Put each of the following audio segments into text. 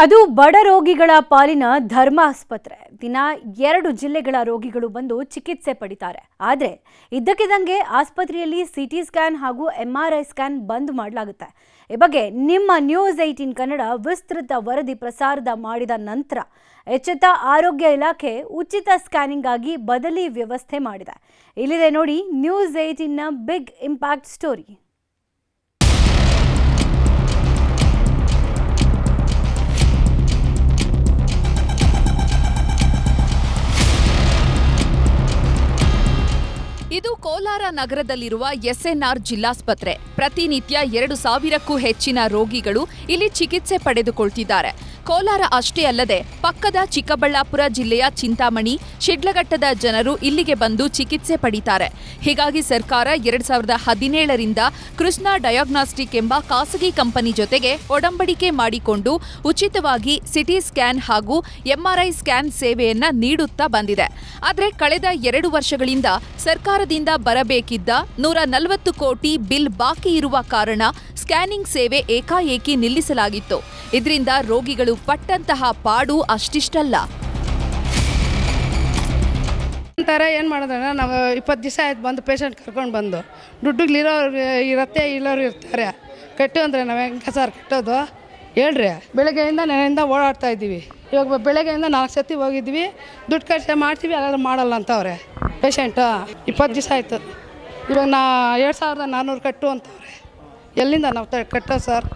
ಅದು ಬಡ ರೋಗಿಗಳ ಪಾಲಿನ ಧರ್ಮ ಆಸ್ಪತ್ರೆ. ದಿನ 2 ಜಿಲ್ಲೆಗಳ ರೋಗಿಗಳು ಬಂದು ಚಿಕಿತ್ಸೆ ಪಡಿತಾರೆ. ಆದರೆ ಇದ್ದಕ್ಕಿದ್ದಂಗೆ ಆಸ್ಪತ್ರೆಯಲ್ಲಿ ಸಿಟಿ ಸ್ಕ್ಯಾನ್ ಹಾಗೂ MRI ಸ್ಕ್ಯಾನ್ ಬಂದ್ ಮಾಡಲಾಗುತ್ತೆ. ಈ ಬಗ್ಗೆ ನಿಮ್ಮ ನ್ಯೂಸ್ 18 ಕನ್ನಡ ವಿಸ್ತೃತ ವರದಿ ಪ್ರಸಾರದ ಮಾಡಿದ ನಂತರ ಎಚ್ಚೆತ್ತ ಆರೋಗ್ಯ ಇಲಾಖೆ ಉಚಿತ ಸ್ಕ್ಯಾನಿಂಗ್ ಆಗಿ ಬದಲಿ ವ್ಯವಸ್ಥೆ ಮಾಡಿದೆ. ಇಲ್ಲಿದೆ ನೋಡಿ ನ್ಯೂಸ್ 18ನ ಬಿಗ್ ಇಂಪ್ಯಾಕ್ಟ್ ಸ್ಟೋರಿ. ಇದು ಕೋಲಾರ ನಗರದಲ್ಲಿರುವ SNR ಜಿಲ್ಲಾಸ್ಪತ್ರೆ. ಪ್ರತಿನಿತ್ಯ 2000ಕ್ಕೂ ಹೆಚ್ಚಿನ ರೋಗಿಗಳು ಇಲ್ಲಿ ಚಿಕಿತ್ಸೆ ಪಡೆದುಕೊಳ್ತಿದ್ದಾರೆ. ಕೋಲಾರ ಅಷ್ಟೇ ಅಲ್ಲದೆ ಪಕ್ಕದ ಚಿಕ್ಕಬಳ್ಳಾಪುರ ಜಿಲ್ಲೆಯ ಚಿಂತಾಮಣಿ, ಶಿಡ್ಲಘಟ್ಟದ ಜನರು ಇಲ್ಲಿಗೆ ಬಂದು ಚಿಕಿತ್ಸೆ ಪಡಿತಾರೆ. ಹೀಗಾಗಿ ಸರ್ಕಾರ 2017ರಿಂದ ಕೃಷ್ಣ ಡಯಾಗ್ನಾಸ್ಟಿಕ್ ಎಂಬ ಖಾಸಗಿ ಕಂಪನಿ ಜೊತೆಗೆ ಒಡಂಬಡಿಕೆ ಮಾಡಿಕೊಂಡು ಉಚಿತವಾಗಿ ಸಿಟಿ ಸ್ಕ್ಯಾನ್ ಹಾಗೂ MRI ಸ್ಕ್ಯಾನ್ ಸೇವೆಯನ್ನ ನೀಡುತ್ತಾ ಬಂದಿದೆ. ಆದರೆ ಕಳೆದ 2 ವರ್ಷಗಳಿಂದ ಸರ್ಕಾರದಿಂದ ಬರಬೇಕಿದ್ದ 140 ಕೋಟಿ ಬಿಲ್ ಬಾಕಿ ಇರುವ ಕಾರಣ ಸ್ಕ್ಯಾನಿಂಗ್ ಸೇವೆ ಏಕಾಏಕಿ ನಿಲ್ಲಿಸಲಾಗಿತ್ತು. ಇದರಿಂದ ರೋಗಿಗಳು ಪಟ್ಟಂತಹ ಪಾಡು ಅಷ್ಟಿಷ್ಟಲ್ಲ. ಏನು ಮಾಡೋದಂದ್ರೆ ನಾವು 20 ದಿವಸ ಆಯ್ತು ಬಂದು ಪೇಷಂಟ್ ಕರ್ಕೊಂಡು ಬಂದು ದುಡ್ಡುಗಳಿರೋರು ಇರುತ್ತೆ, ಇಲ್ಲೋರು ಇರ್ತಾರೆ. ಕಟ್ಟು ಅಂದರೆ ನಾವು ಹೆಂಗೆ ಸರ್ ಕಟ್ಟೋದು ಹೇಳ್ರಿ. ಬೆಳಗ್ಗೆಯಿಂದ ನೆನೆಯಿಂದ ಓಡಾಡ್ತಾ ಇದ್ದೀವಿ. ಇವಾಗ ಬೆಳಗ್ಗೆಯಿಂದ 4 ಸತಿ ಹೋಗಿದ್ವಿ, ದುಡ್ಡು ಖರ್ಚು ಮಾಡ್ತೀವಿ, ಅಲ್ಲೆಲ್ಲ ಮಾಡಲ್ಲ ಅಂತವ್ರೆ. ಪೇಷಂಟು 20 ದಿವಸ ಆಯಿತು. ಇವಾಗ 2400 ಕಟ್ಟು ಅಂತವ್ರೆ. ಎಲ್ಲಿಂದ ನಾವು ಕಟ್ಟೋ ಸರ್?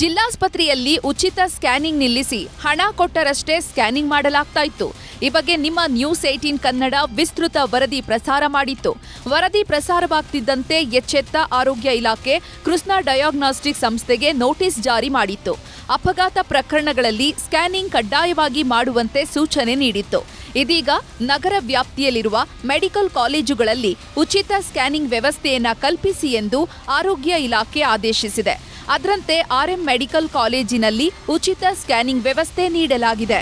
ಜಿಲ್ಲಾಸ್ಪತ್ರೆಯಲ್ಲಿ ಉಚಿತ ಸ್ಕ್ಯಾನಿಂಗ್ ನಿಲ್ಲಿಸಿ ಹಣ ಕೊಟ್ಟರಷ್ಟೇ ಸ್ಕ್ಯಾನಿಂಗ್ ಮಾಡಲಾಗ್ತಾ ಇತ್ತು. ಈ ಬಗ್ಗೆ ನಿಮ್ಮ ನ್ಯೂಸ್ 18 ಕನ್ನಡ ವಿಸ್ತೃತ ವರದಿ ಪ್ರಸಾರ ಮಾಡಿತ್ತು. ವರದಿ ಪ್ರಸಾರವಾಗ್ತಿದ್ದಂತೆ ಎಚ್ಚೆತ್ತ ಆರೋಗ್ಯ ಇಲಾಖೆ ಕೃಷ್ಣ ಡಯಾಗ್ನಾಸ್ಟಿಕ್ ಸಂಸ್ಥೆಗೆ ನೋಟಿಸ್ ಜಾರಿ ಮಾಡಿತ್ತು. ಅಪಘಾತ ಪ್ರಕರಣಗಳಲ್ಲಿ ಸ್ಕ್ಯಾನಿಂಗ್ ಕಡ್ಡಾಯವಾಗಿ ಮಾಡುವಂತೆ ಸೂಚನೆ ನೀಡಿತ್ತು. ಇದೀಗ ನಗರ ವ್ಯಾಪ್ತಿಯಲ್ಲಿರುವ ಮೆಡಿಕಲ್ ಕಾಲೇಜುಗಳಲ್ಲಿ ಉಚಿತ ಸ್ಕ್ಯಾನಿಂಗ್ ವ್ಯವಸ್ಥೆಯನ್ನ ಕಲ್ಪಿಸಿ ಎಂದು ಆರೋಗ್ಯ ಇಲಾಖೆ ಆದೇಶಿಸಿದೆ. ಅದರಂತೆ RM ಮೆಡಿಕಲ್ ಕಾಲೇಜಿನಲ್ಲಿ ಉಚಿತ ಸ್ಕ್ಯಾನಿಂಗ್ ವ್ಯವಸ್ಥೆ ನೀಡಲಾಗಿದೆ.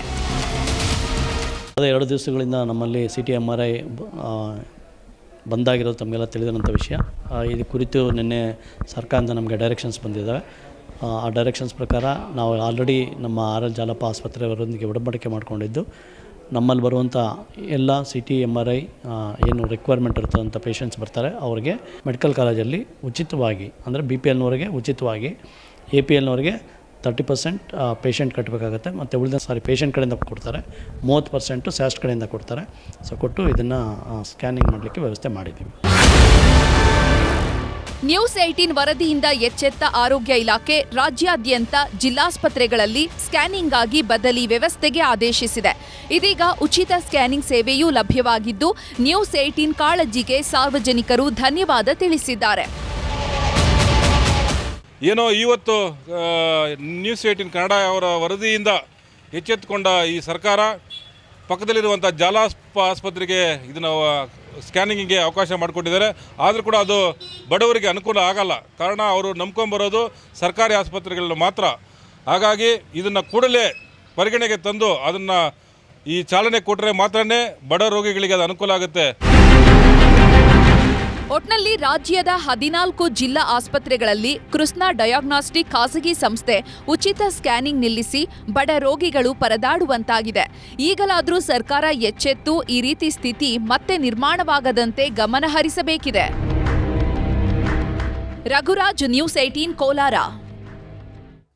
2 ದಿವಸಗಳಿಂದ ನಮ್ಮಲ್ಲಿ ಸಿಟಿ MRI ಬಂದಾಗಿರೋದು ತಮಗೆಲ್ಲ ತಿಳಿದಿರೋಂಥ ವಿಷಯ. ಇದು ಕುರಿತು ನಿನ್ನೆ ಸರ್ಕಾರದಿಂದ ನಮಗೆ ಡೈರೆಕ್ಷನ್ಸ್ ಬಂದಿದ್ದಾವೆ. ಆ ಡೈರೆಕ್ಷನ್ಸ್ ಪ್ರಕಾರ ನಾವು ಆಲ್ರೆಡಿ ನಮ್ಮ RL ಜಾಲಪ್ಪ ಆಸ್ಪತ್ರೆಯವರೊಂದಿಗೆ ಒಡಂಬಡಿಕೆ ಮಾಡಿಕೊಂಡಿದ್ದು ನಮ್ಮಲ್ಲಿ ಬರುವಂಥ ಎಲ್ಲ ಸಿಟಿ MRI ಏನು ರಿಕ್ವೈರ್ಮೆಂಟ್ ಇರ್ತದಂಥ ಪೇಷಂಟ್ಸ್ ಬರ್ತಾರೆ ಅವ್ರಿಗೆ ಮೆಡಿಕಲ್ ಕಾಲೇಜಲ್ಲಿ ಉಚಿತವಾಗಿ, ಅಂದರೆ BPLನವರಿಗೆ ಉಚಿತವಾಗಿ, APLನವರಿಗೆ 30% ಪೇಷಂಟ್ ಕಟ್ಟಬೇಕಾಗತ್ತೆ. ಮತ್ತು ಉಳಿದ ಪೇಷಂಟ್ ಕಡೆಯಿಂದ ಕೊಡ್ತಾರೆ, 30% ಸ್ಯಾಸ್ಟ್ ಕಡೆಯಿಂದ ಕೊಡ್ತಾರೆ. ಸೊ ಕೊಟ್ಟು ಇದನ್ನು ಸ್ಕ್ಯಾನಿಂಗ್ ಮಾಡಲಿಕ್ಕೆ ವ್ಯವಸ್ಥೆ ಮಾಡಿದ್ದೀವಿ. ನ್ಯೂಸ್ 18 ವರದಿಯಿಂದ ಎಚ್ಚೆತ್ತ ಆರೋಗ್ಯ ಇಲಾಖೆ ರಾಜ್ಯಾದ್ಯಂತ ಜಿಲ್ಲಾಸ್ಪತ್ರೆಗಳಲ್ಲಿ ಸ್ಕ್ಯಾನಿಂಗ್ ಆಗಿ ಬದಲಿ ವ್ಯವಸ್ಥೆಗೆ ಆದೇಶಿಸಿದೆ. ಇದೀಗ ಉಚಿತ ಸ್ಕ್ಯಾನಿಂಗ್ ಸೇವೆಯೂ ಲಭ್ಯವಾಗಿದ್ದು ನ್ಯೂಸ್ 18 ಕಾಳಜಿಗೆ ಸಾರ್ವಜನಿಕರು ಧನ್ಯವಾದ ತಿಳಿಸಿದ್ದಾರೆ. ಏನೋ ಇವತ್ತು ನ್ಯೂಸ್ 18 ಕನ್ನಡ ಅವರ ವರದಿಯಿಂದ ಎಚ್ಚೆತ್ತುಕೊಂಡ ಈ ಸರ್ಕಾರ ಪಕ್ಕದಲ್ಲಿರುವಂಥ ಜಾಲಪ್ಪ ಆಸ್ಪತ್ರೆಗೆ ಇದನ್ನು ಸ್ಕ್ಯಾನಿಂಗಿಗೆ ಅವಕಾಶ ಮಾಡಿಕೊಟ್ಟಿದ್ದಾರೆ. ಆದರೂ ಕೂಡ ಅದು ಬಡವರಿಗೆ ಅನುಕೂಲ ಆಗಲ್ಲ. ಕಾರಣ ಅವರು ನಂಬ್ಕೊಂಬರೋದು ಸರ್ಕಾರಿ ಆಸ್ಪತ್ರೆಗಳನ್ನ ಮಾತ್ರ. ಹಾಗಾಗಿ ಇದನ್ನು ಕೂಡಲೇ ಪರಿಗಣನೆಗೆ ತಂದು ಅದನ್ನು ಈ ಚಾಲನೆ ಕೊಟ್ಟರೆ ಮಾತ್ರನೇ ಬಡ ರೋಗಿಗಳಿಗೆ ಅದು ಅನುಕೂಲ ಆಗುತ್ತೆ. ಒಟ್ನಲ್ಲಿ ರಾಜ್ಯದ 14 ಜಿಲ್ಲಾ ಆಸ್ಪತ್ರೆಗಳಲ್ಲಿ ಕೃಷ್ಣ ಡಯಾಗ್ನಾಸ್ಟಿಕ್ ಖಾಸಗಿ ಸಂಸ್ಥೆ ಉಚಿತ ಸ್ಕ್ಯಾನಿಂಗ್ ನಿಲ್ಲಿಸಿ ಬಡ ರೋಗಿಗಳು ಪರದಾಡುವಂತಾಗಿದೆ. ಈಗಲಾದರೂ ಸರ್ಕಾರ ಎಚ್ಚೆತ್ತು ಈ ರೀತಿ ಸ್ಥಿತಿ ಮತ್ತೆ ನಿರ್ಮಾಣವಾಗದಂತೆ ಗಮನ ಹರಿಸಬೇಕಿದೆ. ರಘುರಾಜ್, ನ್ಯೂಸ್ 18 ಕೋಲಾರ.